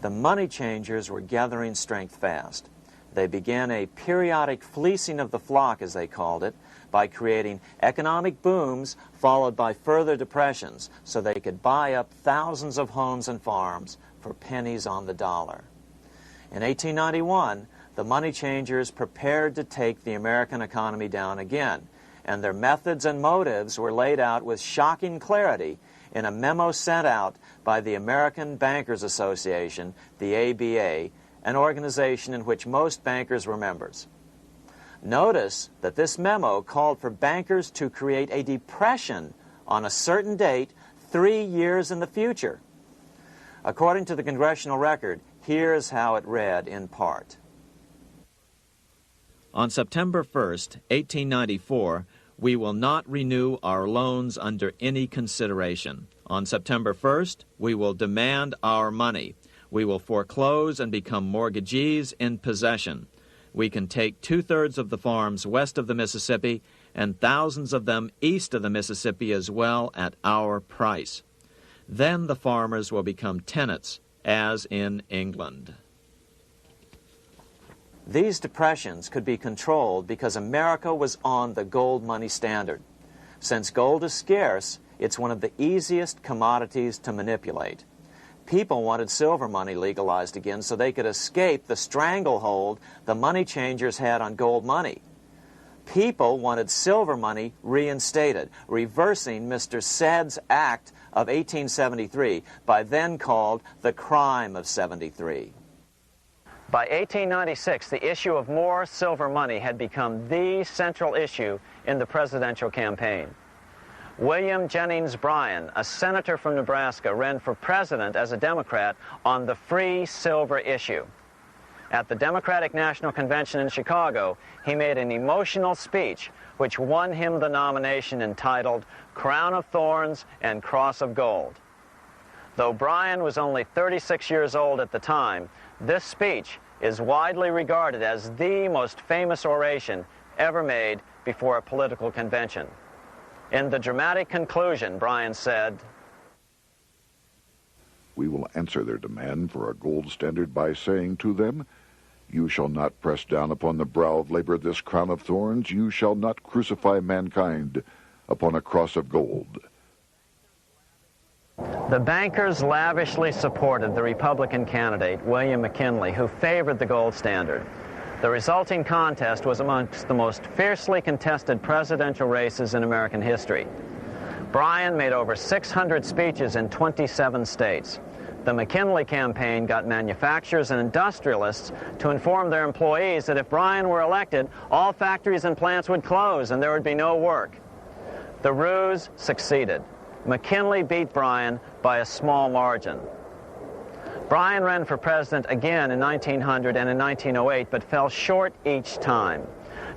the money changers were gathering strength fast. They began a periodic fleecing of the flock, as they called it, by creating economic booms followed by further depressions so they could buy up thousands of homes and farms for pennies on the dollar. In 1891, the money changers prepared to take the American economy down again, and their methods and motives were laid out with shocking clarity in a memo sent out by the American Bankers Association, the ABA, an organization in which most bankers were members. Notice that this memo called for bankers to create a depression on a certain date 3 years in the future. According to the Congressional Record, here's how it read in part. On September 1st, 1894, we will not renew our loans under any consideration. On September 1st, we will demand our money. We will foreclose and become mortgagees in possession. We can take 2/3 of the farms west of the Mississippi and thousands of them east of the Mississippi as well at our price. Then the farmers will become tenants, as in England. These depressions could be controlled because America was on the gold money standard. Since gold is scarce, it's one of the easiest commodities to manipulate. People wanted silver money legalized again so they could escape the stranglehold the money changers had on gold money. People wanted silver money reinstated, reversing Mr. Said's Act of 1873, by then called the Crime of '73. By 1896, the issue of more silver money had become the central issue in the presidential campaign. William Jennings Bryan, a senator from Nebraska, ran for president as a Democrat on the free silver issue. At the Democratic National Convention in Chicago, he made an emotional speech which won him the nomination entitled Crown of Thorns and Cross of Gold. Though Bryan was only 36 years old at the time, this speech is widely regarded as the most famous oration ever made before a political convention. In the dramatic conclusion, Bryan said, "We will answer their demand for a gold standard by saying to them, you shall not press down upon the brow of labor this crown of thorns, you shall not crucify mankind upon a cross of gold." The bankers lavishly supported the Republican candidate, William McKinley, who favored the gold standard. The resulting contest was amongst the most fiercely contested presidential races in American history. Bryan made over 600 speeches in 27 states. The McKinley campaign got manufacturers and industrialists to inform their employees that if Bryan were elected, all factories and plants would close and there would be no work. The ruse succeeded. McKinley beat Bryan by a small margin. Bryan ran for president again in 1900 and in 1908, but fell short each time.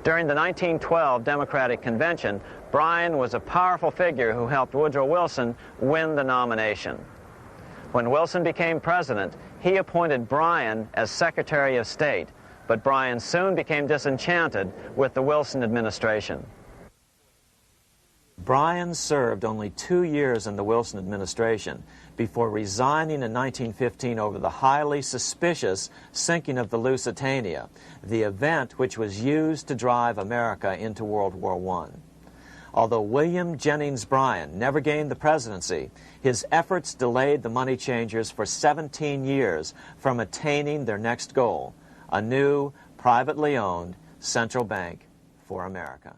During the 1912 Democratic Convention, Bryan was a powerful figure who helped Woodrow Wilson win the nomination. When Wilson became president, he appointed Bryan as Secretary of State, but Bryan soon became disenchanted with the Wilson administration. Bryan served only 2 years in the Wilson administration before resigning in 1915 over the highly suspicious sinking of the Lusitania, the event which was used to drive America into World War I. Although William Jennings Bryan never gained the presidency, his efforts delayed the money changers for 17 years from attaining their next goal, a new, privately owned central bank for America.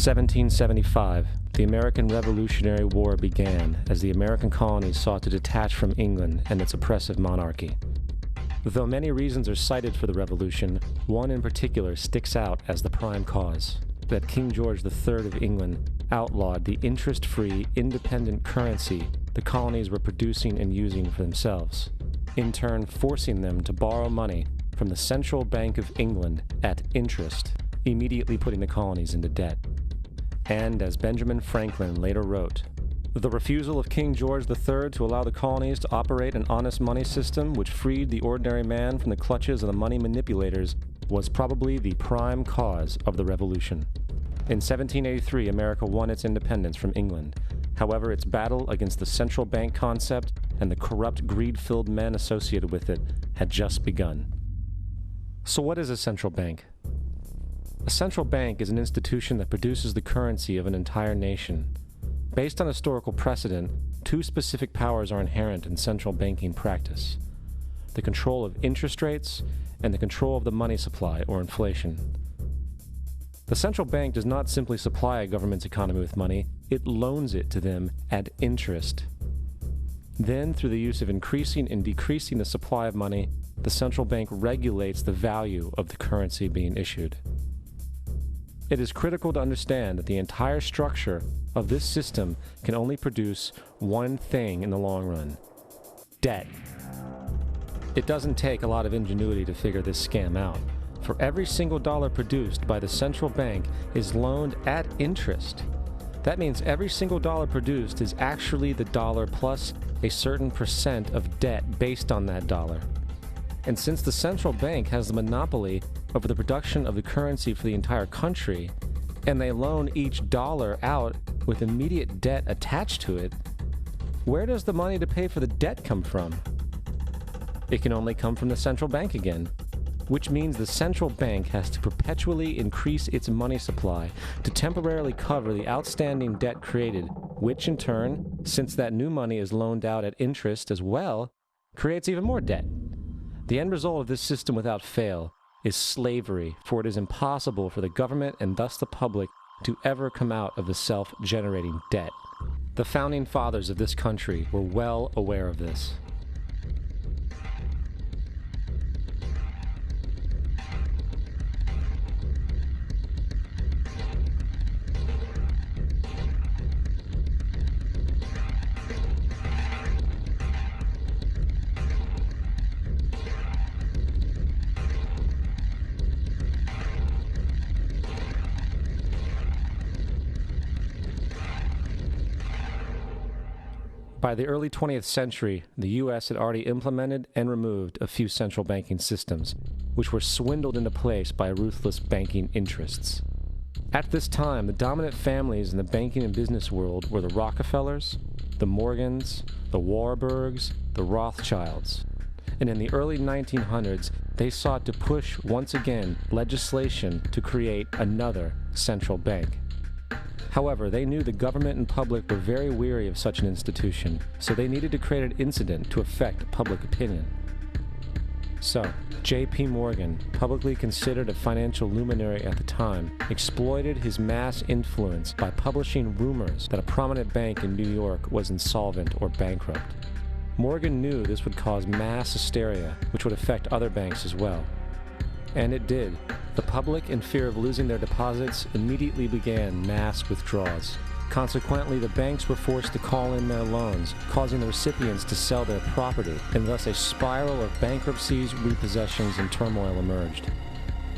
In 1775, the American Revolutionary War began as the American colonies sought to detach from England and its oppressive monarchy. Though many reasons are cited for the revolution, one in particular sticks out as the prime cause: that King George III of England outlawed the interest-free, independent currency the colonies were producing and using for themselves. in turn forcing them to borrow money from the Central Bank of England at interest, immediately putting the colonies into debt. And as Benjamin Franklin later wrote, the refusal of King George III to allow the colonies to operate an honest money system which freed the ordinary man from the clutches of the money manipulators was probably the prime cause of the Revolution. In 1783, America won its independence from England. However, its battle against the central bank concept and the corrupt, greed-filled men associated with it had just begun. So what is a central bank? A central bank is an institution that produces the currency of an entire nation. Based on historical precedent, two specific powers are inherent in central banking practice: the control of interest rates and the control of the money supply, or inflation. The central bank does not simply supply a government's economy with money, it loans it to them at interest. Then, through the use of increasing and decreasing the supply of money, the central bank regulates the value of the currency being issued. It is critical to understand that the entire structure of this system can only produce one thing in the long run: debt. It doesn't take a lot of ingenuity to figure this scam out. For every single dollar produced by the central bank is loaned at interest. That means every single dollar produced is actually the dollar plus a certain percent of debt based on that dollar. And since the central bank has the monopoly over the production of the currency for the entire country, and they loan each dollar out with immediate debt attached to it, where does the money to pay for the debt come from? It can only come from the central bank again, which means the central bank has to perpetually increase its money supply to temporarily cover the outstanding debt created, which in turn, since that new money is loaned out at interest as well, creates even more debt. The end result of this system without fail is slavery, for it is impossible for the government and thus the public to ever come out of the self-generating debt. The founding fathers of this country were well aware of this. By the early 20th century, the U.S. had already implemented and removed a few central banking systems, which were swindled into place by ruthless banking interests. At this time, the dominant families in the banking and business world were the Rockefellers, the Morgans, the Warburgs, the Rothschilds. And in the early 1900s, they sought to push once again legislation to create another central bank. However, they knew the government and public were very weary of such an institution, so they needed to create an incident to affect public opinion. So, J.P. Morgan, publicly considered a financial luminary at the time, exploited his mass influence by publishing rumors that a prominent bank in New York was insolvent or bankrupt. Morgan knew this would cause mass hysteria, which would affect other banks as well. And it did. The public, in fear of losing their deposits, immediately began mass withdrawals. Consequently, the banks were forced to call in their loans, causing the recipients to sell their property, and thus a spiral of bankruptcies, repossessions, and turmoil emerged.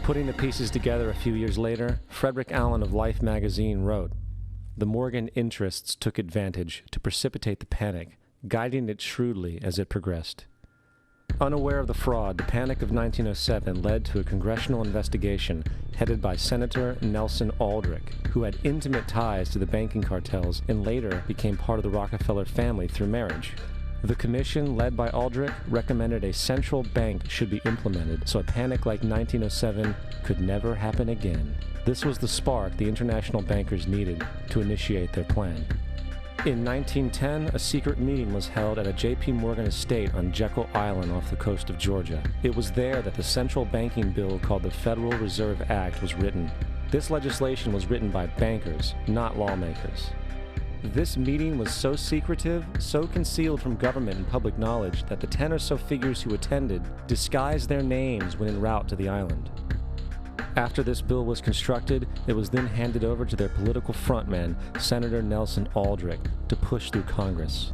Putting the pieces together a few years later, Frederick Allen of Life magazine wrote, "The Morgan interests took advantage to precipitate the panic, guiding it shrewdly as it progressed." Unaware of the fraud, the Panic of 1907 led to a congressional investigation headed by Senator Nelson Aldrich, who had intimate ties to the banking cartels and later became part of the Rockefeller family through marriage. The commission, led by Aldrich, recommended a central bank should be implemented so a panic like 1907 could never happen again. This was the spark the international bankers needed to initiate their plan. In 1910, a secret meeting was held at a J.P. Morgan estate on Jekyll Island off the coast of Georgia. It was there that the central banking bill called the Federal Reserve Act was written. This legislation was written by bankers, not lawmakers. This meeting was so secretive, so concealed from government and public knowledge that the 10 or so figures who attended disguised their names when en route to the island. After this bill was constructed, it was then handed over to their political frontman, Senator Nelson Aldrich, to push through Congress.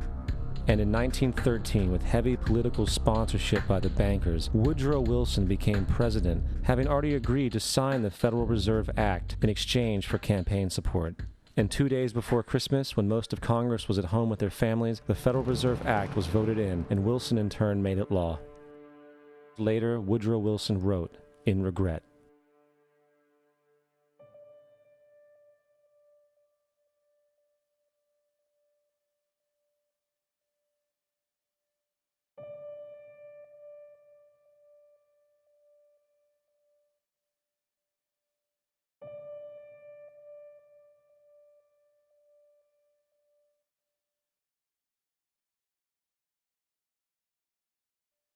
And in 1913, with heavy political sponsorship by the bankers, Woodrow Wilson became president, having already agreed to sign the Federal Reserve Act in exchange for campaign support. And 2 days before Christmas, when most of Congress was at home with their families, the Federal Reserve Act was voted in, and Wilson in turn made it law. Later, Woodrow Wilson wrote, in regret,